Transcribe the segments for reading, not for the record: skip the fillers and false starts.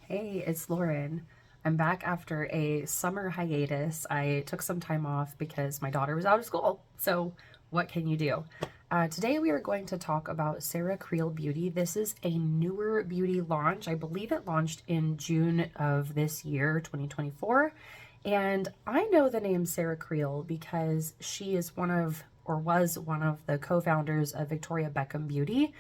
Hey, it's Lauren. I'm back after a summer hiatus. I took some time off because my daughter was out of school. So, what can you do? Today, we are going to talk about Sarah Creal Beauty. This is a newer beauty launch. I believe it launched in June of this year, 2024. And I know the name Sarah Creal because she is one of, or was one of, the co founders of Victoria Beckham Beauty.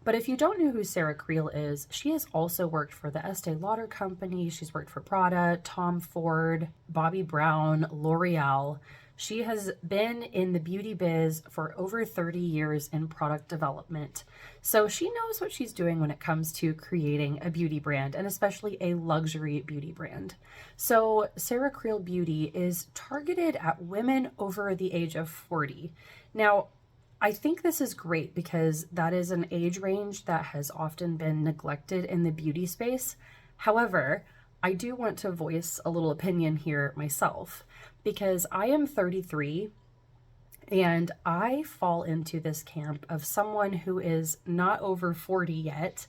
But if you don't know who Sarah Creal is, she has also worked for the Estee Lauder Company. She's worked for Prada, Tom Ford, Bobbi Brown, L'Oreal. She has been in the beauty biz for over 30 years in product development. So she knows what she's doing when it comes to creating a beauty brand, and especially a luxury beauty brand. So Sarah Creal Beauty is targeted at women over the age of 40. Now, I think this is great because that is an age range that has often been neglected in the beauty space. However, I do want to voice a little opinion here myself because I am 33 and I fall into this camp of someone who is not over 40 yet,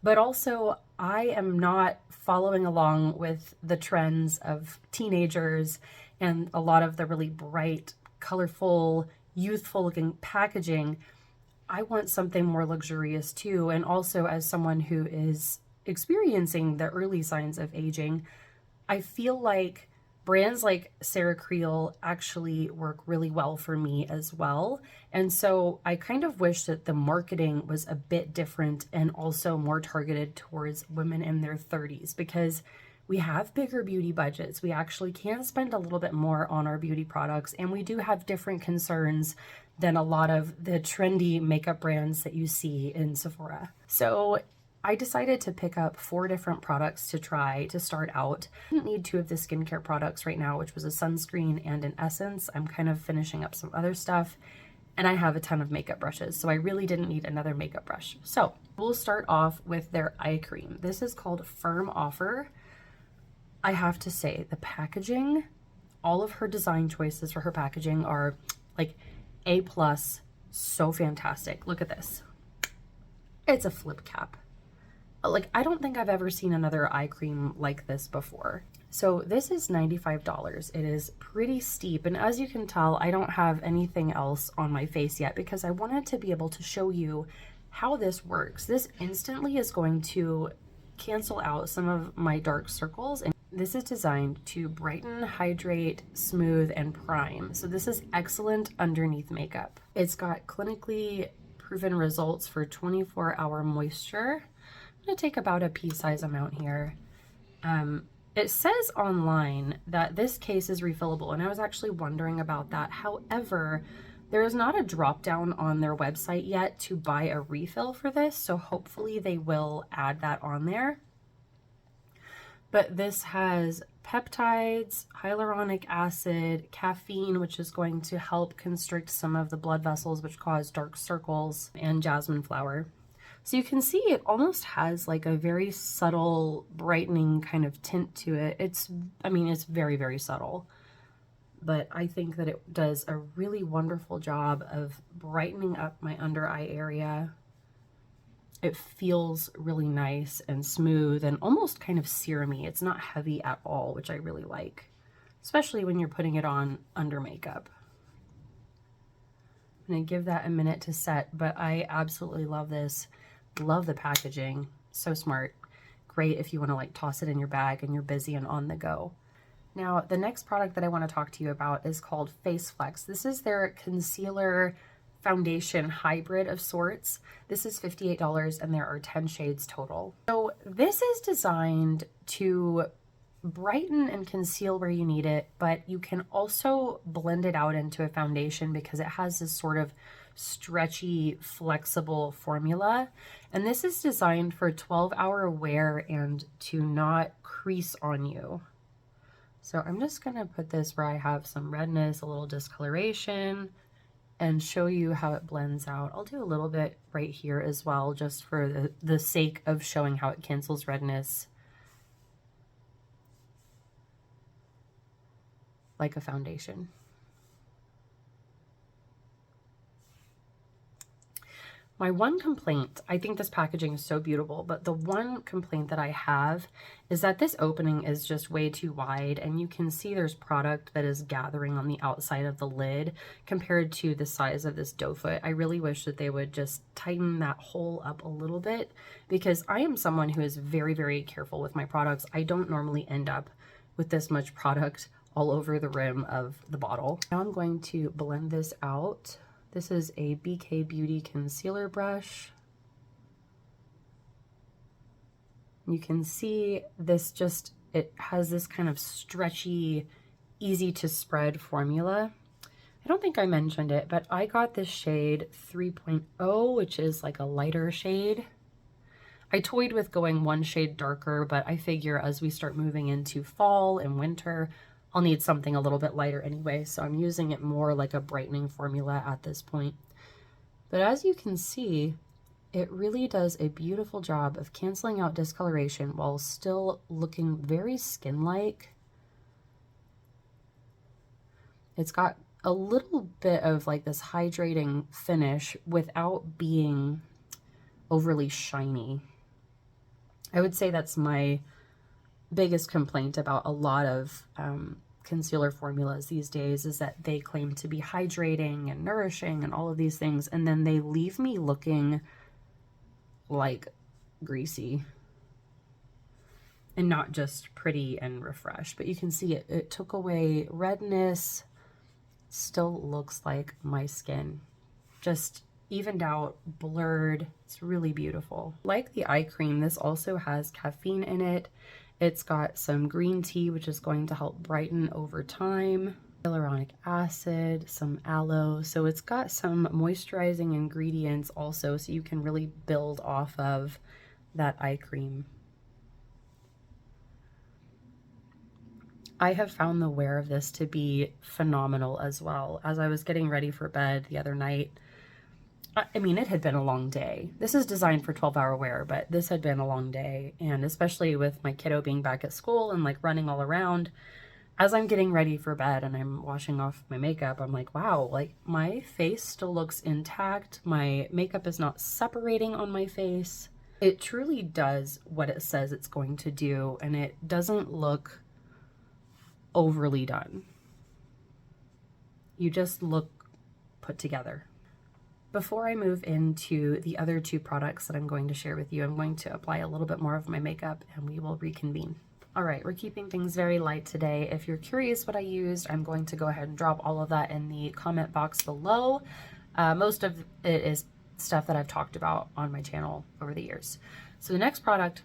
but also I am not following along with the trends of teenagers and a lot of the really bright, colorful, youthful looking packaging. I want something more luxurious too. And also, as someone who is experiencing the early signs of aging, I feel like brands like Sarah Creal actually work really well for me as well. And so I kind of wish that the marketing was a bit different and also more targeted towards women in their 30s because we have bigger beauty budgets. We actually can spend a little bit more on our beauty products, and we do have different concerns than a lot of the trendy makeup brands that you see in Sephora. So I decided to pick up 4 different products to try to start out. I didn't need 2 of the skincare products right now, which was a sunscreen and an essence. I'm kind of finishing up some other stuff, and I have a ton of makeup brushes, so I really didn't need another makeup brush. So we'll start off with their eye cream. This is called Firm Offer. I have to say, the packaging, all of her design choices for her packaging are like A+, so fantastic. Look at this. It's a flip cap. Like, I don't think I've ever seen another eye cream like this before. So this is $95. It is pretty steep, and as you can tell, I don't have anything else on my face yet because I wanted to be able to show you how this works. This instantly is going to cancel out some of my dark circles, and this is designed to brighten, hydrate, smooth, and prime. So this is excellent underneath makeup. It's got clinically proven results for 24-hour moisture. I'm gonna take about a pea-size amount here. It says online that this case is refillable, and I was actually wondering about that. However, there is not a drop down on their website yet to buy a refill for this, so hopefully they will add that on there. But this has peptides, hyaluronic acid, caffeine, which is going to help constrict some of the blood vessels which cause dark circles, and jasmine flower. So you can see it almost has like a very subtle brightening kind of tint to it. It's very, very subtle. But I think that it does a really wonderful job of brightening up my under eye area. It feels really nice and smooth and almost kind of serum-y. It's not heavy at all, which I really like, especially when you're putting it on under makeup. I'm gonna give that a minute to set, but I absolutely love this. Love the packaging, so smart. Great if you wanna like toss it in your bag and you're busy and on the go. Now, the next product that I want to talk to you about is called Face Flex. This is their concealer foundation hybrid of sorts. This is $58 and there are 10 shades total. So this is designed to brighten and conceal where you need it, but you can also blend it out into a foundation because it has this sort of stretchy, flexible formula. And this is designed for 12-hour wear and to not crease on you. So I'm just gonna put this where I have some redness, a little discoloration, and show you how it blends out. I'll do a little bit right here as well, just for the sake of showing how it cancels redness like a foundation. My one complaint, I think this packaging is so beautiful, but the one complaint that I have is that this opening is just way too wide, and you can see there's product that is gathering on the outside of the lid compared to the size of this doe foot. I really wish that they would just tighten that hole up a little bit, because I am someone who is very, very careful with my products. I don't normally end up with this much product all over the rim of the bottle. Now I'm going to blend this out. This is a BK Beauty concealer brush. You can see this just, it has this kind of stretchy, easy to spread formula. I don't think I mentioned it, but I got this shade 3.0, which is like a lighter shade. I toyed with going one shade darker, but I figure as we start moving into fall and winter, I'll need something a little bit lighter anyway, so I'm using it more like a brightening formula at this point. But as you can see, it really does a beautiful job of canceling out discoloration while still looking very skin-like. It's got a little bit of like this hydrating finish without being overly shiny. I would say that's my biggest complaint about a lot of concealer formulas these days, is that they claim to be hydrating and nourishing and all of these things, and then they leave me looking like greasy and not just pretty and refreshed. But you can see it took away redness, still looks like my skin, just evened out, blurred. It's really beautiful. Like the eye cream, this also has caffeine in it. It's got some green tea, which is going to help brighten over time, hyaluronic acid, some aloe. So it's got some moisturizing ingredients also, so you can really build off of that eye cream. I have found the wear of this to be phenomenal as well. As I was getting ready for bed the other night, I mean, it had been a long day. This is designed for 12-hour wear, but this had been a long day. And especially with my kiddo being back at school and like running all around, as I'm getting ready for bed and I'm washing off my makeup, I'm like, wow, like my face still looks intact. My makeup is not separating on my face. It truly does what it says it's going to do, and it doesn't look overly done. You just look put together. Before I move into the other two products that I'm going to share with you, I'm going to apply a little bit more of my makeup and we will reconvene. All right, we're keeping things very light today. If you're curious what I used, I'm going to go ahead and drop all of that in the comment box below. Most of it is stuff that I've talked about on my channel over the years. So the next product,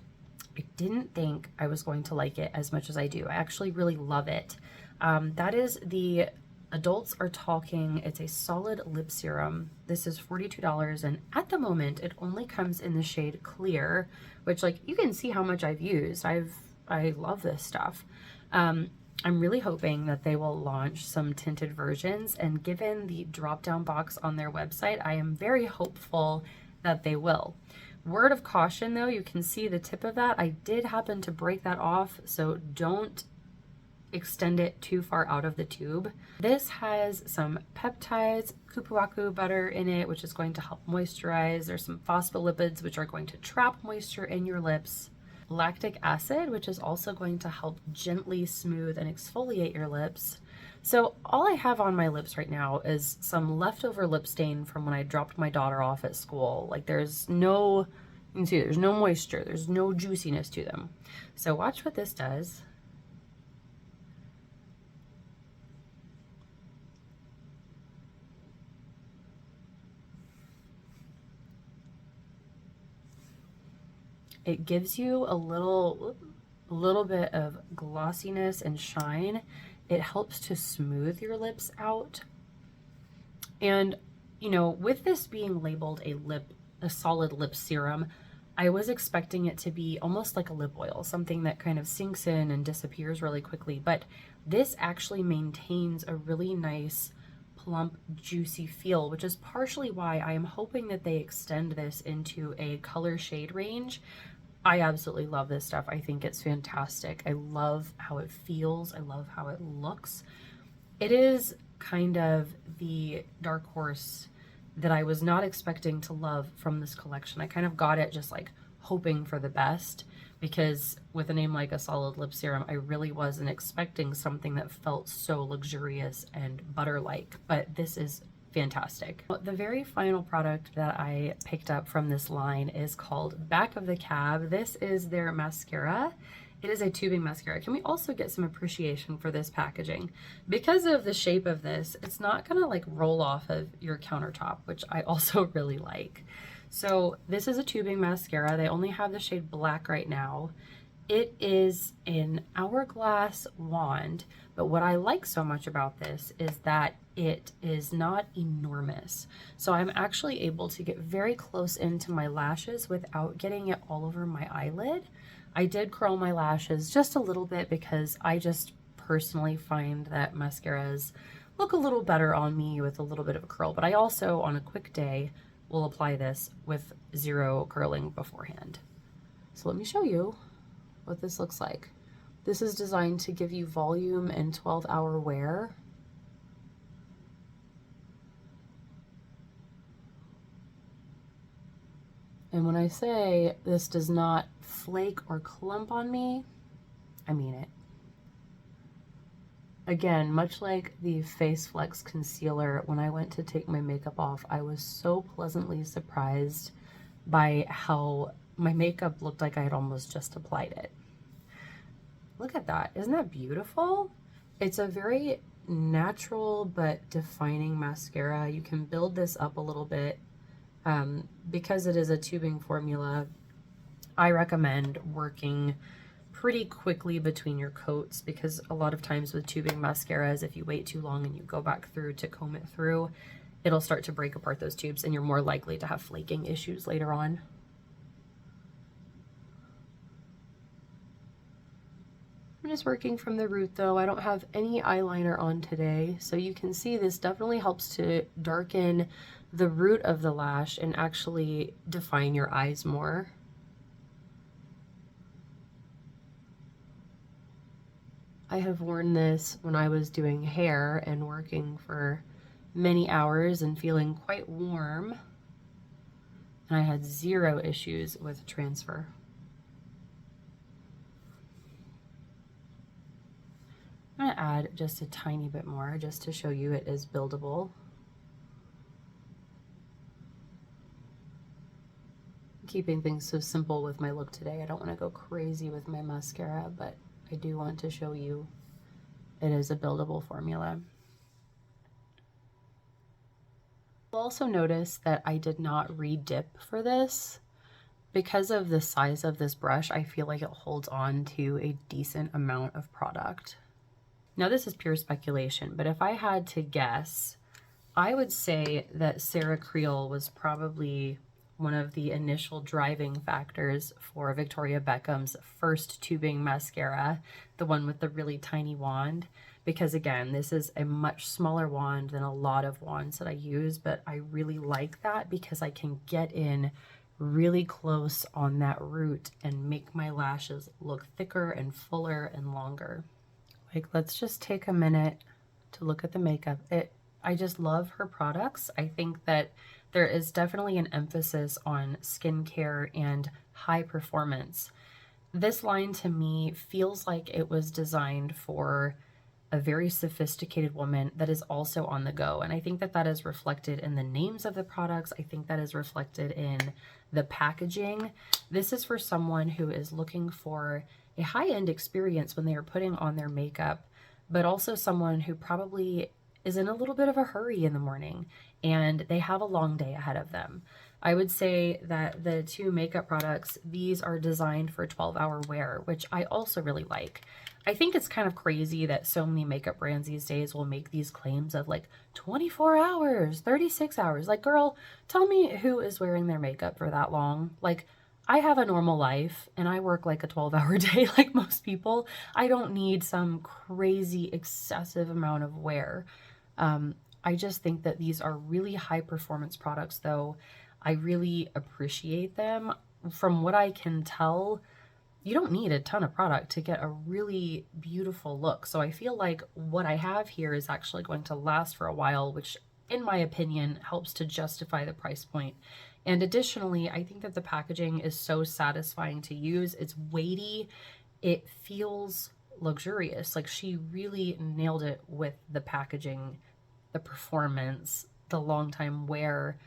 I didn't think I was going to like it as much as I do. I actually really love it. That is the Adults Are Talking. It's a solid lip serum. This is $42, and at the moment it only comes in the shade Clear, which, like, you can see how much I've used. I love this stuff. I'm really hoping that they will launch some tinted versions, and given the drop-down box on their website, I am very hopeful that they will. Word of caution though, you can see the tip of that. I did happen to break that off, so don't extend it too far out of the tube. This has some peptides, kupuaku butter in it, which is going to help moisturize. There's some phospholipids, which are going to trap moisture in your lips. Lactic acid, which is also going to help gently smooth and exfoliate your lips. So all I have on my lips right now is some leftover lip stain from when I dropped my daughter off at school. Like, there's no, you can see there's no moisture, there's no juiciness to them. So watch what this does. It gives you a little bit of glossiness and shine. It helps to smooth your lips out. And, you know, with this being labeled a solid lip serum, I was expecting it to be almost like a lip oil, something that kind of sinks in and disappears really quickly. But this actually maintains a really nice, plump, juicy feel, which is partially why I am hoping that they extend this into a color shade range. I absolutely love this stuff. I think it's fantastic. I love how it feels. I love how it looks. It is kind of the dark horse that I was not expecting to love from this collection. I kind of got it just like hoping for the best, because with a name like a solid lip serum, I really wasn't expecting something that felt so luxurious and butter-like, but this is fantastic. The very final product that I picked up from this line is called Back of the Cab. This is their mascara. It is a tubing mascara. Can we also get some appreciation for this packaging? Because of the shape of this, it's not gonna like roll off of your countertop, which I also really like. So this is a tubing mascara. They only have the shade black right now. It is an hourglass wand, but what I like so much about this is that it is not enormous. So I'm actually able to get very close into my lashes without getting it all over my eyelid. I did curl my lashes just a little bit because I just personally find that mascaras look a little better on me with a little bit of a curl, but I also, on a quick day, will apply this with zero curling beforehand. So let me show you what this looks like. This is designed to give you volume and 12-hour wear. And when I say this does not flake or clump on me, I mean it. Again, much like the Face Flex concealer, when I went to take my makeup off, I was so pleasantly surprised by how my makeup looked like I had almost just applied it. Look at that. Isn't that beautiful? It's a very natural but defining mascara. You can build this up a little bit. Because it is a tubing formula, I recommend working pretty quickly between your coats, because a lot of times with tubing mascaras, if you wait too long and you go back through to comb it through, it'll start to break apart those tubes and you're more likely to have flaking issues later on. I'm just working from the root though. I don't have any eyeliner on today, so you can see this definitely helps to darken the root of the lash and actually define your eyes more. I have worn this when I was doing hair and working for many hours and feeling quite warm, and I had zero issues with transfer. I'm going to add just a tiny bit more just to show you it is buildable. Keeping things so simple with my look today. I don't want to go crazy with my mascara, but I do want to show you it is a buildable formula. You'll also notice that I did not re-dip for this. Because of the size of this brush, I feel like it holds on to a decent amount of product. Now this is pure speculation, but if I had to guess, I would say that Sarah Creal was probably one of the initial driving factors for Victoria Beckham's first tubing mascara, the one with the really tiny wand, because again, this is a much smaller wand than a lot of wands that I use, but I really like that because I can get in really close on that root and make my lashes look thicker and fuller and longer. Like, let's just take a minute to look at the makeup. I just love her products. I think that there is definitely an emphasis on skincare and high performance. This line to me feels like it was designed for a very sophisticated woman that is also on the go. And I think that that is reflected in the names of the products. I think that is reflected in the packaging. This is for someone who is looking for a high-end experience when they are putting on their makeup, but also someone who probably is in a little bit of a hurry in the morning and they have a long day ahead of them. I would say that the two makeup products, these are designed for 12-hour wear, which I also really like. I think it's kind of crazy that so many makeup brands these days will make these claims of like 24 hours, 36 hours. Like, girl, tell me who is wearing their makeup for that long. Like, I have a normal life and I work like a 12-hour day like most people. I don't need some crazy excessive amount of wear. I just think that these are really high performance products though. I really appreciate them. From what I can tell, you don't need a ton of product to get a really beautiful look. So I feel like what I have here is actually going to last for a while, which in my opinion, helps to justify the price point. And additionally, I think that the packaging is so satisfying to use. It's weighty. It feels luxurious. Like, she really nailed it with the packaging, the performance, the long time wear.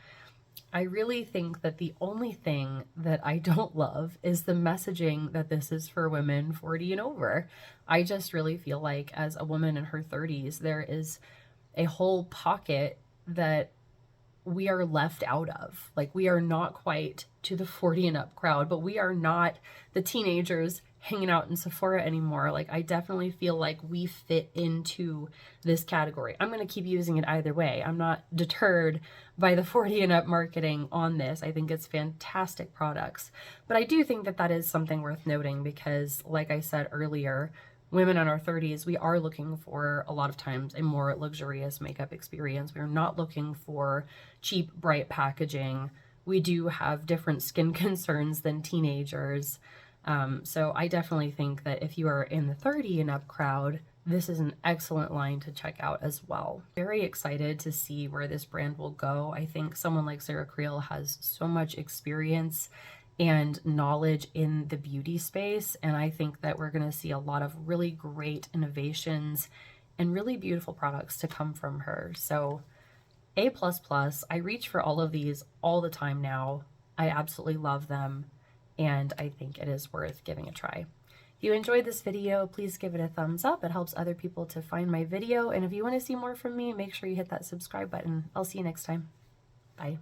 I really think that the only thing that I don't love is the messaging that this is for women 40 and over. I just really feel like, as a woman in her 30s, there is a whole pocket that we are left out of. Like, we are not quite to the 40 and up crowd, but we are not the teenagers hanging out in Sephora anymore. Like, I definitely feel like we fit into this category. I'm going to keep using it either way. I'm not deterred by the 40 and up marketing on this. I think it's fantastic products. But I do think that that is something worth noting because, like I said earlier, women in our 30s, we are looking for, a lot of times, a more luxurious makeup experience. We're not looking for cheap, bright packaging. We do have different skin concerns than teenagers. So I definitely think that if you are in the 30 and up crowd, this is an excellent line to check out as well. Very excited to see where this brand will go. I think someone like Sarah Creal has so much experience and knowledge in the beauty space, and I think that we're going to see a lot of really great innovations and really beautiful products to come from her. So A++, I reach for all of these all the time now. I absolutely love them, and I think it is worth giving a try. If you enjoyed this video, please give it a thumbs up. It helps other people to find my video, and if you want to see more from me, make sure you hit that subscribe button. I'll see you next time. Bye.